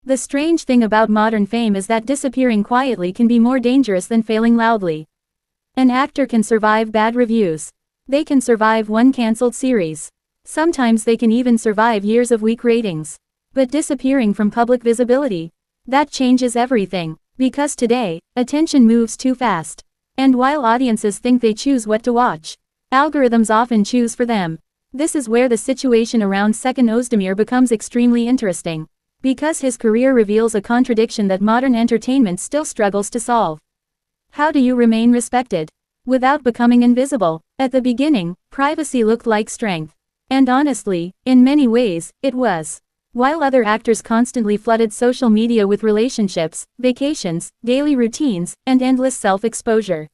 The strange thing about modern fame is that disappearing quietly can be more dangerous than failing loudly. An actor can survive bad reviews. They can survive one cancelled series. Sometimes they can even survive years of weak ratings. But disappearing from public visibility, that changes everything. Because today, attention moves too fast. And while audiences think they choose what to watch, algorithms often choose for them. This is where the situation around Seçkin Özdemir becomes extremely interesting. Because his career reveals a contradiction that modern entertainment still struggles to solve. How do you remain respected without becoming invisible? At the beginning, privacy looked like strength. And honestly, in many ways, it was. While other actors constantly flooded social media with relationships, vacations, daily routines, and endless self-exposure,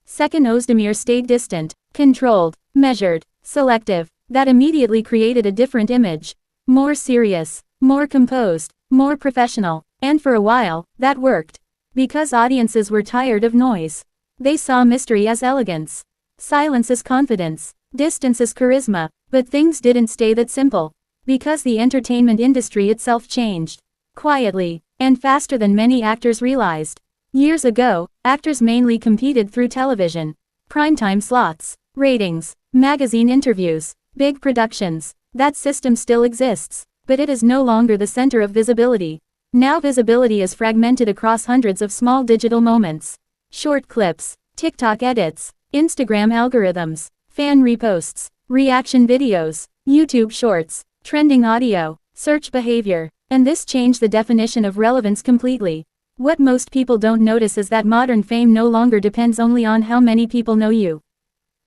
Seçkin Özdemir stayed distant, controlled, measured, selective. That immediately created a different image. More serious, more composed, more professional. And for a while, that worked. Because audiences were tired of noise. They saw mystery as elegance, silence as confidence, distance as charisma. But things didn't stay that simple. Because the entertainment industry itself changed. Quietly, and faster than many actors realized. Years ago, actors mainly competed through television. Primetime slots, ratings, magazine interviews, big productions. That system still exists, but it is no longer the center of visibility. Now visibility is fragmented across hundreds of small digital moments. Short clips, TikTok edits, Instagram algorithms, fan reposts, reaction videos, YouTube shorts, trending audio, search behavior. And this changed the definition of relevance completely. What most people don't notice is that modern fame no longer depends only on how many people know you.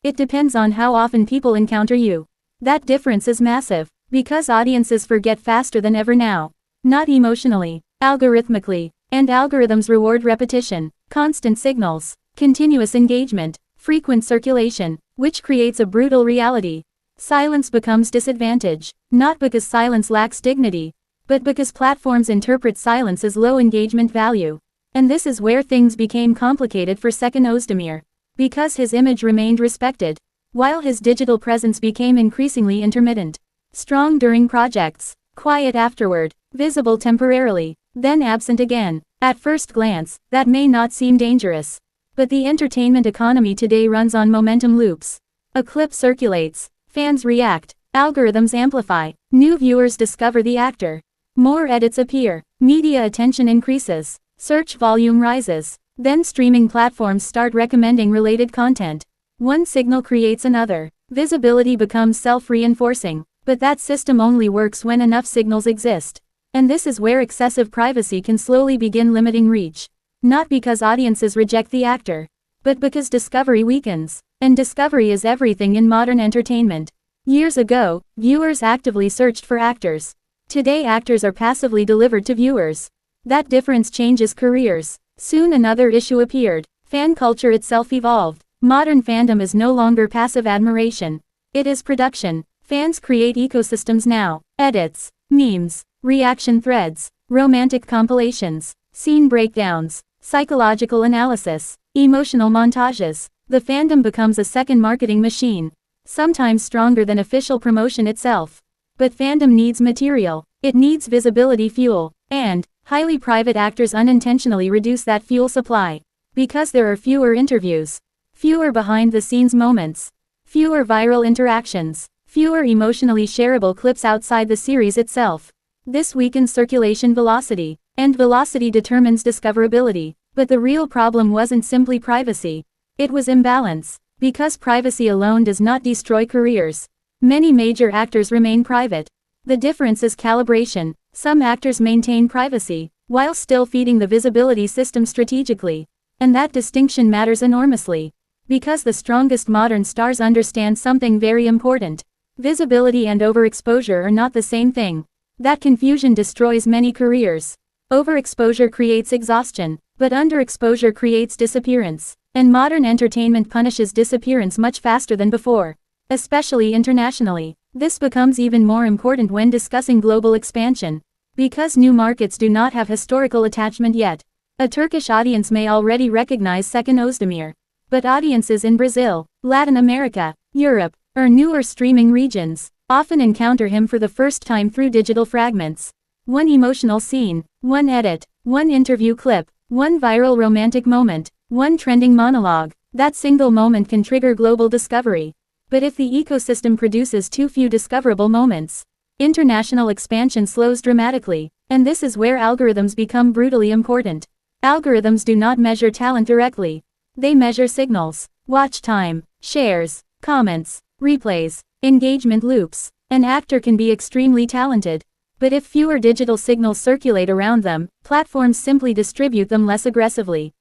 It depends on how often people encounter you. That difference is massive, because audiences forget faster than ever now. Not emotionally, algorithmically. And algorithms reward repetition, constant signals, continuous engagement, frequent circulation, which creates a brutal reality. Silence becomes disadvantage, not because silence lacks dignity, but because platforms interpret silence as low engagement value. And this is where things became complicated for Seçkin Özdemir. Because his image remained respected, while his digital presence became increasingly intermittent. Strong during projects, quiet afterward, visible temporarily, then absent again. At first glance, that may not seem dangerous. But the entertainment economy today runs on momentum loops. A clip circulates, fans react, algorithms amplify, new viewers discover the actor. More edits appear, media attention increases, search volume rises, then streaming platforms start recommending related content. One signal creates another. Visibility becomes self-reinforcing, but that system only works when enough signals exist. And this is where excessive privacy can slowly begin limiting reach. Not because audiences reject the actor, but because discovery weakens. And discovery is everything in modern entertainment. Years ago, viewers actively searched for actors. Today actors are passively delivered to viewers. That difference changes careers. Soon another issue appeared. Fan culture itself evolved. Modern fandom is no longer passive admiration. It is production. Fans create ecosystems now. Edits, memes, reaction threads, romantic compilations, scene breakdowns, psychological analysis, emotional montages. The fandom becomes a second marketing machine. Sometimes stronger than official promotion itself. But fandom needs material. It needs visibility fuel. And highly private actors unintentionally reduce that fuel supply. Because there are fewer interviews. Fewer behind-the-scenes moments. Fewer viral interactions. Fewer emotionally shareable clips outside the series itself. This weakens circulation velocity. And velocity determines discoverability. But the real problem wasn't simply privacy. It was imbalance. Because privacy alone does not destroy careers. Many major actors remain private. The difference is calibration. Some actors maintain privacy, while still feeding the visibility system strategically. And that distinction matters enormously. Because the strongest modern stars understand something very important. Visibility and overexposure are not the same thing. That confusion destroys many careers. Overexposure creates exhaustion, but underexposure creates disappearance. And modern entertainment punishes disappearance much faster than before. Especially internationally. This becomes even more important when discussing global expansion. Because new markets do not have historical attachment yet. A Turkish audience may already recognize Seçkin Özdemir. But audiences in Brazil, Latin America, Europe, or newer streaming regions, often encounter him for the first time through digital fragments. one emotional scene, one edit, one interview clip, one viral romantic moment, one trending monologue. That single moment can trigger global discovery. But if the ecosystem produces too few discoverable moments, international expansion slows dramatically, and this is where algorithms become brutally important. Algorithms do not measure talent directly. They measure signals, watch time, shares, comments, replays, engagement loops. An actor can be extremely talented, but if fewer digital signals circulate around them, platforms simply distribute them less aggressively.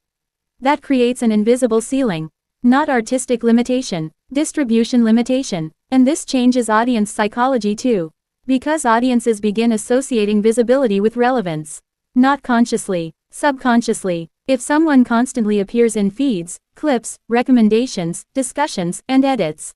That creates an invisible ceiling. Not artistic limitation, distribution limitation. And this changes audience psychology too. Because audiences begin associating visibility with relevance. Not consciously, subconsciously. If someone constantly appears in feeds, clips, recommendations, discussions, and edits,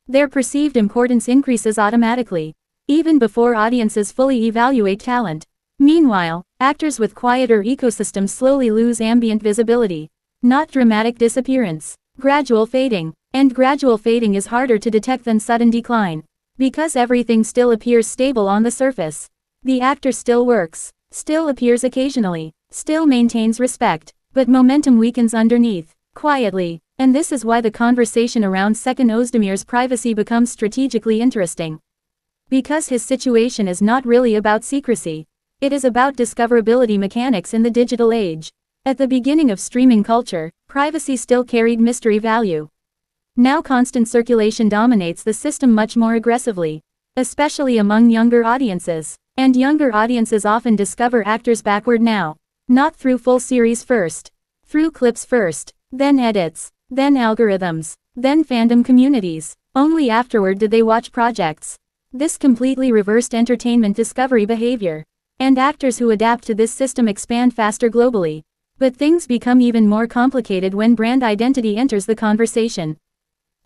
their perceived importance increases automatically, even before audiences fully evaluate talent. Meanwhile, actors with quieter ecosystems slowly lose ambient visibility. Not dramatic disappearance, gradual fading. And gradual fading is harder to detect than sudden decline. Because everything still appears stable on the surface. The actor still works, still appears occasionally, still maintains respect, but momentum weakens underneath, quietly. And this is why the conversation around Seçkin Özdemir's privacy becomes strategically interesting. Because his situation is not really about secrecy. It is about discoverability mechanics in the digital age. At the beginning of streaming culture, privacy still carried mystery value. Now constant circulation dominates the system much more aggressively, especially among younger audiences. And younger audiences often discover actors backward now. Not through full series first. Through clips first, then edits, then algorithms, then fandom communities. Only afterward did they watch projects. This completely reversed entertainment discovery behavior. And actors who adapt to this system expand faster globally. But things become even more complicated when brand identity enters the conversation.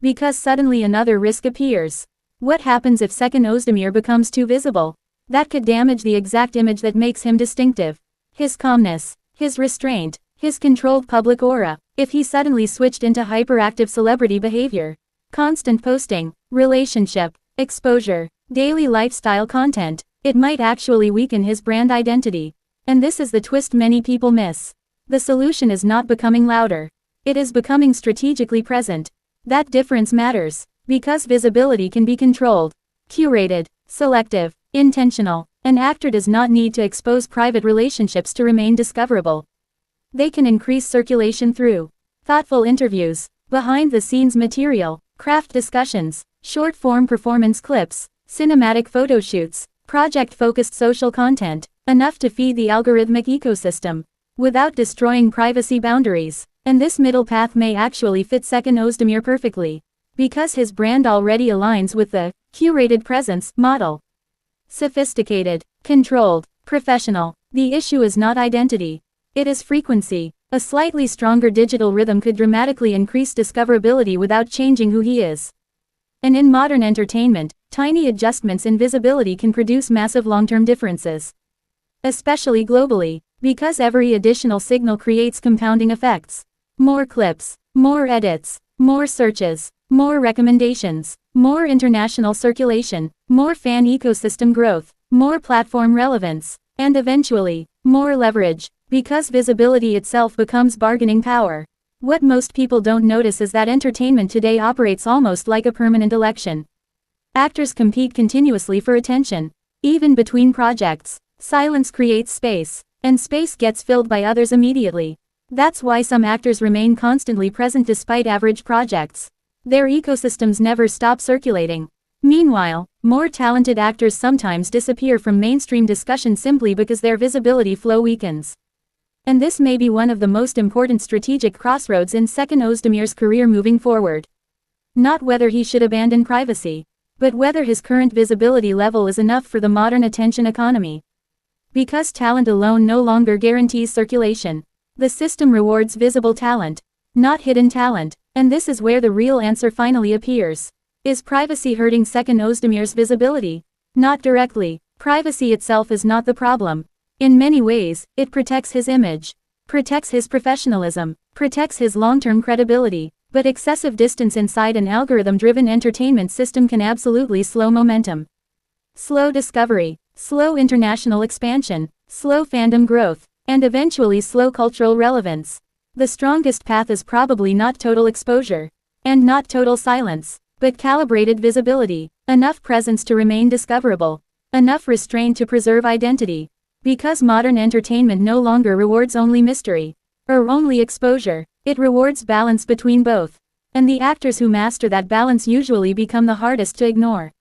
Because suddenly another risk appears. What happens if Seçkin Özdemir becomes too visible? That could damage the exact image that makes him distinctive. His calmness, his restraint, his controlled public aura. If he suddenly switched into hyperactive celebrity behavior, constant posting, relationship, exposure, daily lifestyle content, it might actually weaken his brand identity. And this is the twist many people miss. The solution is not becoming louder. It is becoming strategically present. That difference matters, because visibility can be controlled, curated, selective, intentional. An actor does not need to expose private relationships to remain discoverable. They can increase circulation through thoughtful interviews, behind-the-scenes material, craft discussions, short-form performance clips, cinematic photo shoots, project-focused social content, enough to feed the algorithmic ecosystem, without destroying privacy boundaries. And this middle path may actually fit Seçkin Özdemir perfectly, because his brand already aligns with the curated presence model. Sophisticated, controlled, professional. The issue is not identity. It is frequency. A slightly stronger digital rhythm could dramatically increase discoverability without changing who he is. And in modern entertainment, tiny adjustments in visibility can produce massive long-term differences. Especially globally, because every additional signal creates compounding effects. More clips, more edits, more searches, more recommendations, more international circulation, more fan ecosystem growth, more platform relevance, and eventually, more leverage, because visibility itself becomes bargaining power. What most people don't notice is that entertainment today operates almost like a permanent election. Actors compete continuously for attention. Even between projects, silence creates space, and space gets filled by others immediately. That's why some actors remain constantly present despite average projects. Their ecosystems never stop circulating. Meanwhile, more talented actors sometimes disappear from mainstream discussion simply because their visibility flow weakens. And this may be one of the most important strategic crossroads in Seçkin Özdemir's career moving forward. Not whether he should abandon privacy, but whether his current visibility level is enough for the modern attention economy. Because talent alone no longer guarantees circulation. The system rewards visible talent, not hidden talent, and this is where the real answer finally appears. Is privacy hurting Seçkin Özdemir's visibility? Not directly. Privacy itself is not the problem. In many ways, it protects his image, protects his professionalism, protects his long-term credibility, but excessive distance inside an algorithm-driven entertainment system can absolutely slow momentum. Slow discovery, slow international expansion, slow fandom growth, and eventually slow cultural relevance. The strongest path is probably not total exposure, and not total silence, but calibrated visibility, enough presence to remain discoverable, enough restraint to preserve identity. Because modern entertainment no longer rewards only mystery, or only exposure, it rewards balance between both. And the actors who master that balance usually become the hardest to ignore.